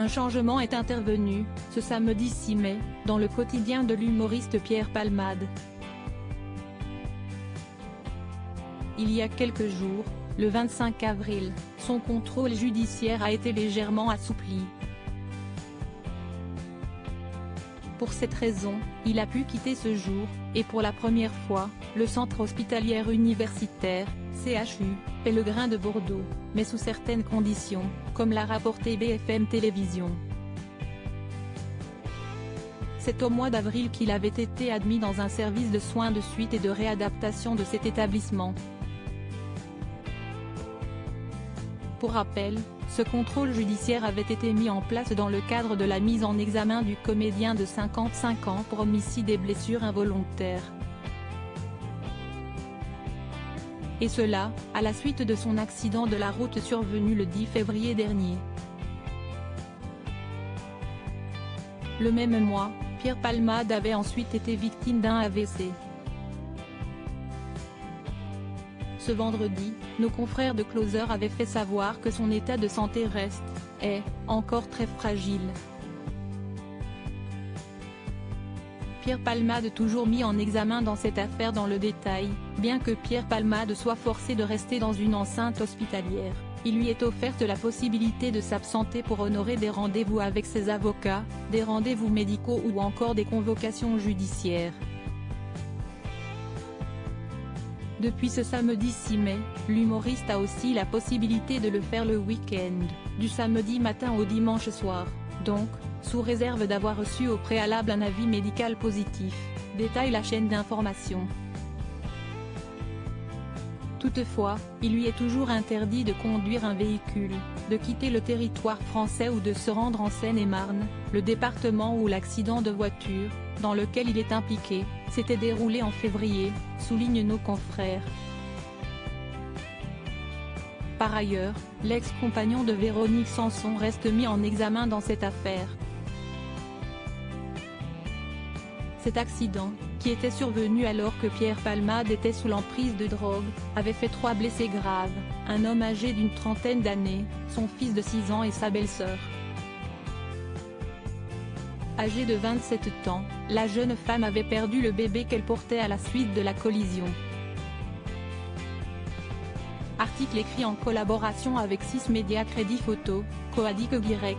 Un changement est intervenu, ce samedi 6 mai, dans le quotidien de l'humoriste Pierre Palmade. Il y a quelques jours, le 25 avril, son contrôle judiciaire a été légèrement assoupli. Pour cette raison, il a pu quitter ce jour, et pour la première fois, le centre hospitalier universitaire, CHU, Pellegrin de Bordeaux, mais sous certaines conditions, comme l'a rapporté BFM Télévision. C'est au mois d'avril qu'il avait été admis dans un service de soins de suite et de réadaptation de cet établissement. Pour rappel, ce contrôle judiciaire avait été mis en place dans le cadre de la mise en examen du comédien de 55 ans pour homicide et blessures involontaires. Et cela, à la suite de son accident de la route survenu le 10 février dernier. Le même mois, Pierre Palmade avait ensuite été victime d'un AVC. Ce vendredi, nos confrères de Closer avaient fait savoir que son état de santé est encore très fragile. Pierre Palmade toujours mis en examen dans cette affaire dans le détail, bien que Pierre Palmade soit forcé de rester dans une enceinte hospitalière, il lui est offerte la possibilité de s'absenter pour honorer des rendez-vous avec ses avocats, des rendez-vous médicaux ou encore des convocations judiciaires. Depuis ce samedi 6 mai, l'humoriste a aussi la possibilité de le faire le week-end, du samedi matin au dimanche soir, donc, sous réserve d'avoir reçu au préalable un avis médical positif, détaille la chaîne d'information. Toutefois, il lui est toujours interdit de conduire un véhicule, de quitter le territoire français ou de se rendre en Seine-et-Marne, le département où l'accident de voiture, dans lequel il est impliqué, s'était déroulé en février, soulignent nos confrères. Par ailleurs, l'ex-compagnon de Véronique Sanson reste mis en examen dans cette affaire. Cet accident, qui était survenu alors que Pierre Palmade était sous l'emprise de drogue, avait fait 3 blessés graves, un homme âgé d'une trentaine d'années, son fils de 6 ans et sa belle-sœur. Âgée de 27 ans, la jeune femme avait perdu le bébé qu'elle portait à la suite de la collision. Article écrit en collaboration avec 6 médias Crédit Photo, Coadic Y.